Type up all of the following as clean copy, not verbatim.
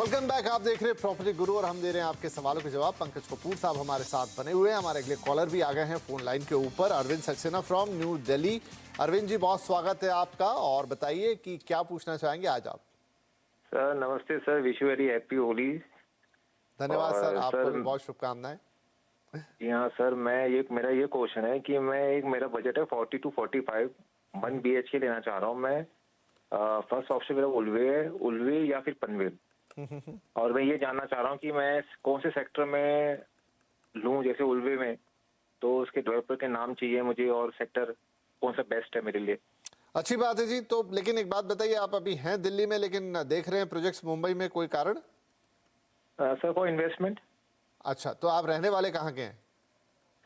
Welcome back. आप देख रहे हैं प्रॉपर्टी गुरु और हम दे रहे हैं आपके सवालों के जवाब। पंकज कपूर साहब हमारे साथ बने हुए हैं। हमारे अगले कॉलर भी आ गए हैं फोन लाइन के ऊपर, अरविंद सक्सेना फ्रॉम न्यू दिल्ली। अरविंद जी, बहुत स्वागत है आपका और बताइए कि क्या पूछना चाहेंगे आज आप। सर नमस्ते sir, wish you very happy Holi. धन्यवाद सर, आपको भी बहुत शुभकामनाएं। जी हाँ सर, मेरा ये क्वेश्चन है कि मेरा बजट है 40 to 45, 1 BHK लेना चाह रहा हूँ मैं। फर्स्ट ऑप्शन मेरा उल्वे है, उल्वे या फिर पनवेल। और मैं ये जानना चाह रहा हूँ कि मैं कौन से सेक्टर में लूँ। जैसे उल्वे में तो उसके डेवलपर के नाम चाहिए मुझे, और सेक्टर कौन सा बेस्ट है मेरे लिए। अच्छी बात है जी। तो लेकिन एक बात बताइए, आप अभी हैं दिल्ली में लेकिन देख रहे हैं प्रोजेक्ट्स मुंबई में, कोई कारण? Sir for investment. अच्छा, तो आप रहने वाले कहाँ के हैं?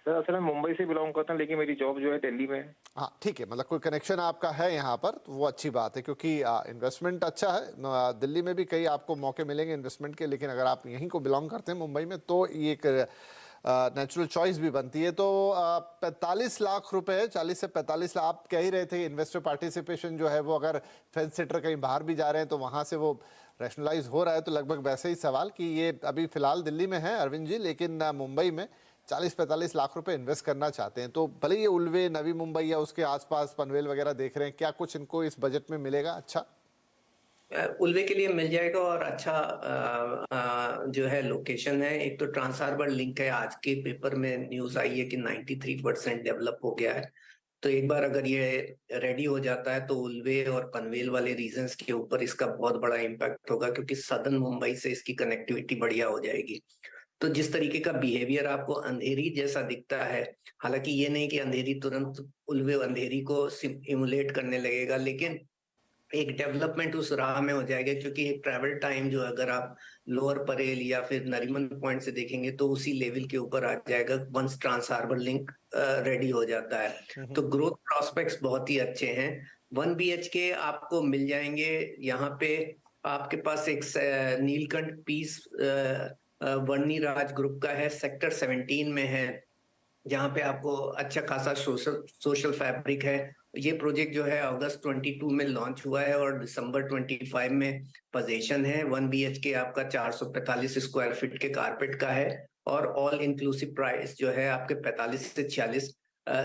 सर असल में मुंबई से बिलोंग करता हूँ, लेकिन मेरी जॉब जो है दिल्ली में है। हाँ ठीक है, मतलब कोई कनेक्शन आपका है यहाँ पर, तो वो अच्छी बात है क्योंकि इन्वेस्टमेंट अच्छा है। दिल्ली में भी कई आपको मौके मिलेंगे इन्वेस्टमेंट के, लेकिन अगर आप यहीं को बिलोंग करते हैं मुंबई में तो ये एक नेचुरल चॉइस भी बनती है। तो 45 लाख रुपए, 40 से 45 लाख आप कह ही रहे थे। इन्वेस्टर पार्टिसिपेशन जो है वो अगर फेंस सिटर कहीं बाहर भी जा रहे हैं तो वहाँ से वो रैशनलाइज हो रहा है। तो लगभग वैसे ही सवाल कि ये अभी फिलहाल दिल्ली में है अरविंद जी, लेकिन मुंबई में 40-45 लाख रुपए इन्वेस्ट करना चाहते हैं। तो भले ये उल्वे, नवी मुंबई या उसके आसपास पनवेल वगैरह देख रहे हैं, क्या कुछ इनको इस बजट में मिलेगा? अच्छा, उल्वे के लिए मिल जाएगा और अच्छा जो है लोकेशन है। एक तो ट्रांस हार्बर लिंक है, आज के पेपर में न्यूज आई है कि 93% डेवलप हो गया है। तो एक बार अगर ये रेडी हो जाता है तो उल्वे और पनवेल वाले रीजन्स के ऊपर इसका बहुत बड़ा इम्पैक्ट होगा, क्योंकि सदर्न मुंबई से इसकी कनेक्टिविटी बढ़िया हो जाएगी। तो जिस तरीके का बिहेवियर आपको अंधेरी जैसा दिखता है, हालांकि ये नहीं कि अंधेरी तुरंत उल्वे अंधेरी को इमुलेट करने लगेगा, लेकिन एक डेवलपमेंट उस राह में हो जाएगा। क्योंकि एक ट्रैवल टाइम जो अगर आप लोअर परेल या फिर नरीमन पॉइंट से देखेंगे तो उसी लेवल के ऊपर आ जाएगा once trans harbour link ready हो जाता है। तो ग्रोथ प्रॉस्पेक्ट्स बहुत ही अच्छे हैं। 1 BHK आपको मिल जाएंगे यहाँ पे। आपके पास एक नीलकंठ पीस वर्णी राज ग्रुप का है, सेक्टर 17 में है, जहाँ पे आपको अच्छा खासा सोशल फैब्रिक है। ये प्रोजेक्ट जो है अगस्त 22 में लॉन्च हुआ है और दिसंबर 25 में पोजीशन है। 1 BHK आपका 445 स्क्वायर फीट के कारपेट का है और ऑल इंक्लूसिव प्राइस जो है आपके 45 से 46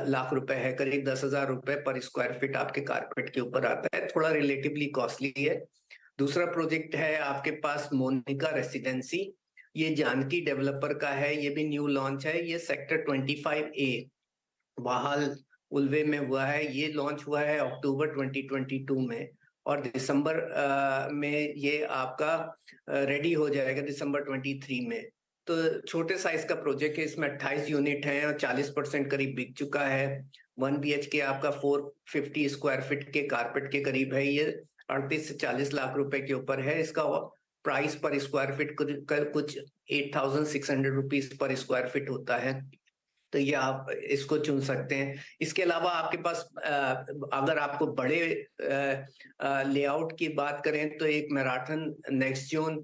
लाख रुपए है। करीब 10,000 रुपए पर स्क्वायर फीट आपके कारपेट के ऊपर आता है, थोड़ा रिलेटिवली कॉस्टली है। दूसरा प्रोजेक्ट है आपके पास मोनिका रेसिडेंसी, ये जानकी डेवलपर का है, ये भी न्यू लॉन्च है। ये सेक्टर 25A वाहल उल्वे में हुआ है। ये लॉन्च हुआ है अक्टूबर 2022 में और दिसंबर में ये आपका रेडी हो जाएगा, दिसंबर 23 में। तो छोटे साइज का प्रोजेक्ट है, इसमें 28 यूनिट हैं और 40% करीब बिक चुका है। 1 BHK आपका 450 स्क्वायर फीट के कारपेट के करीब है। ये 38 से 40 लाख रुपए के ऊपर है। इसका प्राइस पर स्क्वायर फीट कुछ 8,600 रुपीज पर स्क्वायर फीट होता है। तो ये आप इसको चुन सकते हैं। इसके अलावा आपके पास अगर आपको बड़े लेआउट की बात करें तो एक marathon next zone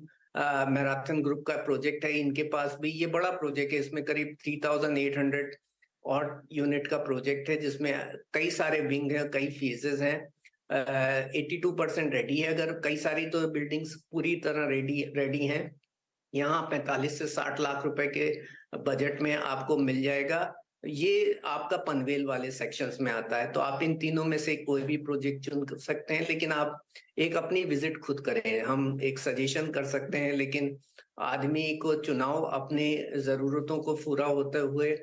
marathon group का प्रोजेक्ट है। इनके पास भी ये बड़ा प्रोजेक्ट है, इसमें करीब 3,800 और यूनिट का प्रोजेक्ट है, जिसमें कई सारे विंग है, कई फेजेस हैं। 82% रेडी है। अगर कई सारी तो बिल्डिंग्स पूरी तरह रेडी हैं। यहाँ 45 से 60 लाख रुपए के बजट में आपको मिल जाएगा। ये आपका पनवेल वाले सेक्शंस में आता है। तो आप इन तीनों में से कोई भी प्रोजेक्ट चुन सकते हैं, लेकिन आप एक अपनी विजिट खुद करें। हम एक सजेशन कर सकते हैं, लेकिन आदमी को चुनाव अपनी जरूरतों को पूरा होते हुए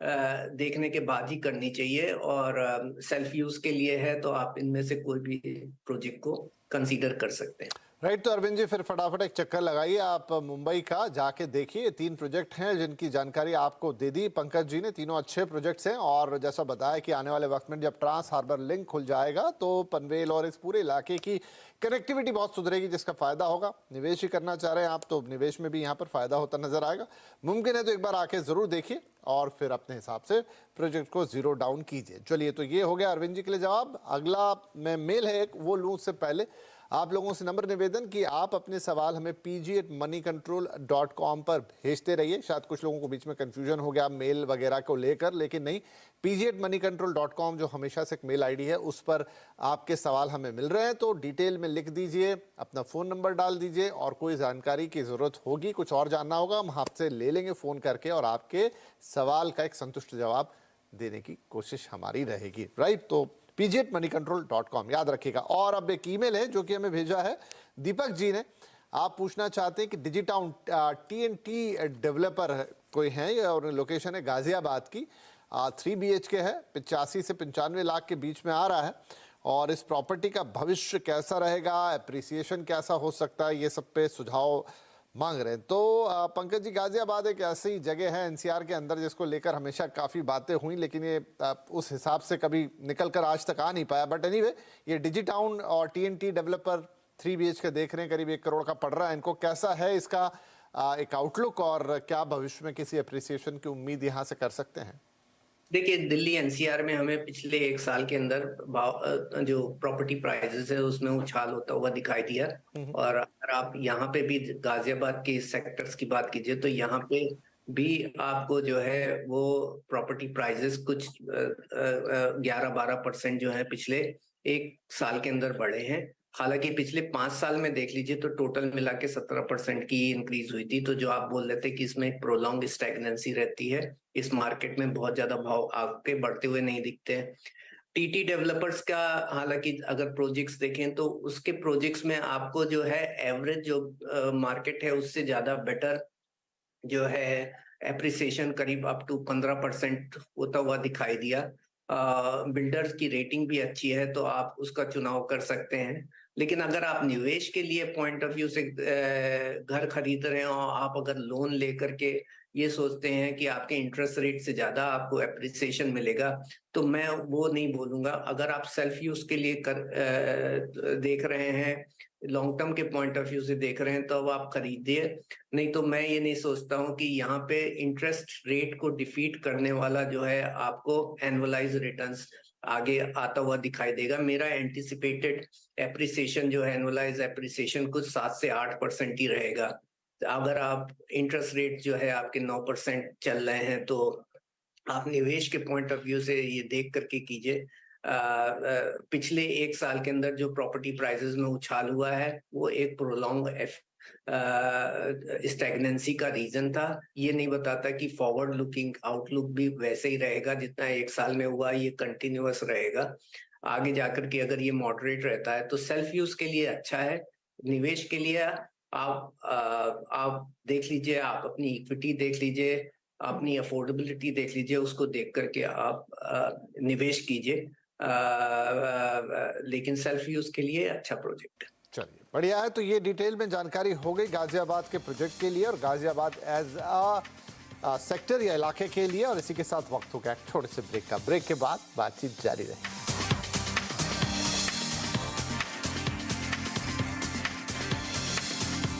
देखने के बाद ही करनी चाहिए। और सेल्फ यूज के लिए है तो आप इनमें से कोई भी प्रोजेक्ट को कंसीडर कर सकते हैं। राइट। तो अरविंद जी, फिर फटाफट एक चक्कर लगाइए आप मुंबई का, जाके देखिए। 3 प्रोजेक्ट हैं जिनकी जानकारी आपको दे दी पंकज जी ने। तीनों अच्छे प्रोजेक्ट्स हैं और जैसा बताया कि आने वाले वक्त में जब ट्रांस हार्बर लिंक खुल जाएगा तो पनवेल और इस पूरे इलाके की कनेक्टिविटी बहुत सुधरेगी, जिसका फायदा होगा। निवेश ही करना चाह रहे हैं आप तो निवेश में भी यहाँ पर फायदा होता नजर आएगा। मुमकिन है तो एक बार आके जरूर देखिए और फिर अपने हिसाब से प्रोजेक्ट को जीरो डाउन कीजिए। चलिए, तो ये हो गया अरविंद जी के लिए जवाब। अगला मैं मेल है एक, वो लूँ उससे पहले आप लोगों से नम्र निवेदन कि आप अपने सवाल हमें pg@moneycontrol.com पर भेजते रहिए। शायद कुछ लोगों को बीच में कंफ्यूजन हो गया मेल वगैरह को लेकर, लेकिन नहीं, pg@moneycontrol.com जो हमेशा से एक मेल आईडी है उस पर आपके सवाल हमें मिल रहे हैं। तो डिटेल में लिख दीजिए, अपना फ़ोन नंबर डाल दीजिए, और कोई जानकारी की ज़रूरत होगी, कुछ और जानना होगा, हम आपसे ले लेंगे फ़ोन करके और आपके सवाल का एक संतुष्ट जवाब देने की कोशिश हमारी रहेगी। राइट, तो pg@moneycontrol.com याद रखिएगा। और अब एक ईमेल है जो कि हमें भेजा है दीपक जी ने। आप पूछना चाहते हैं कि डिजिटाउन TNT डेवलपर कोई हैं और लोकेशन है गाजियाबाद की, 3 BHK है, 85 से 95 लाख के बीच में आ रहा है, और इस प्रॉपर्टी का भविष्य कैसा रहेगा, एप्रिसिएशन कैसा हो सकता है, ये सब पे सुझाव मांग रहे हैं। तो पंकज जी, गाजियाबाद एक ऐसी जगह है NCR के अंदर जिसको लेकर हमेशा काफ़ी बातें हुई, लेकिन ये उस हिसाब से कभी निकल कर आज तक आ नहीं पाया। बट एनीवे, ये डिजिटाउन और TNT डेवलपर 3 BHK देख रहे हैं, करीब 1 करोड़ का पड़ रहा है इनको। कैसा है इसका एक आउटलुक, और क्या भविष्य में किसी अप्रिसिएशन की उम्मीद यहाँ से कर सकते हैं? देखिए, दिल्ली NCR में हमें पिछले 1 साल के अंदर जो प्रॉपर्टी प्राइसेस है उसमें उछाल होता हुआ दिखाई दिया। और अगर आप यहाँ पे भी गाजियाबाद के सेक्टर्स की बात कीजिए तो यहाँ पे भी आपको जो है वो प्रॉपर्टी प्राइसेस कुछ 11-12% जो है पिछले 1 साल के अंदर बढ़े हैं। हालांकि पिछले 5 साल में देख लीजिए तो टोटल मिला के 17% की इंक्रीज हुई थी। तो जो आप बोल रहे थे कि इसमें एक प्रोलॉन्ग स्टैग्नेंसी रहती है, इस मार्केट में बहुत ज्यादा भाव आगे बढ़ते हुए नहीं दिखते हैं। TT डेवलपर्स का हालांकि अगर प्रोजेक्ट्स देखें तो उसके प्रोजेक्ट्स में आपको जो है एवरेज जो मार्केट है उससे ज्यादा बेटर जो है एप्रिसिएशन करीब अप टू 15% होता हुआ दिखाई दिया। बिल्डर्स की रेटिंग भी अच्छी है तो आप उसका चुनाव कर सकते हैं। लेकिन अगर आप निवेश के लिए पॉइंट ऑफ व्यू से घर खरीद रहे हैं और आप अगर लोन लेकर के ये सोचते हैं कि आपके इंटरेस्ट रेट से ज्यादा आपको एप्रिसिएशन मिलेगा, तो मैं वो नहीं बोलूंगा। अगर आप सेल्फ यूज के लिए देख रहे हैं, लॉन्ग टर्म के पॉइंट ऑफ व्यू से देख रहे हैं, तो अब आप खरीदिए। नहीं तो मैं ये नहीं सोचता हूँ कि यहाँ पे इंटरेस्ट रेट को डिफीट करने वाला जो है आपको एनुअलाइज रिटर्न्स आगे आता हुआ दिखाई देगा। मेरा एंटिसिपेटेड एप्रिसिएशन जो है एनुअलाइज एप्रिसिएशन कुछ 7 से 8% ही रहेगा। अगर आप इंटरेस्ट रेट जो है आपके 9% चल रहे हैं तो आप निवेश के पॉइंट ऑफ व्यू से ये देख करके कीजिए। पिछले 1 साल के अंदर जो प्रॉपर्टी प्राइसेस में उछाल हुआ है वो एक प्रोलॉन्ग स्टैग्नेंसी का रीजन था। ये नहीं बताता कि फॉरवर्ड लुकिंग आउटलुक भी वैसे ही रहेगा जितना 1 साल में हुआ, ये कंटिन्यूअस रहेगा। आगे जाकर के अगर ये मॉडरेट रहता है तो सेल्फ यूज के लिए अच्छा है। निवेश के लिए आप देख लीजिए, आप अपनी इक्विटी देख लीजिए, अपनी अफोर्डेबिलिटी देख लीजिए, उसको देख करके आप निवेश कीजिए। लेकिन सेल्फ यूज के लिए अच्छा प्रोजेक्ट है। चलिए, बढ़िया है। तो ये डिटेल में जानकारी हो गई गाजियाबाद के प्रोजेक्ट के लिए और गाजियाबाद एज सेक्टर या इलाके के लिए। और इसी के साथ वक्त हो गया छोटे से ब्रेक का। ब्रेक के बाद बातचीत जारी रहेगी।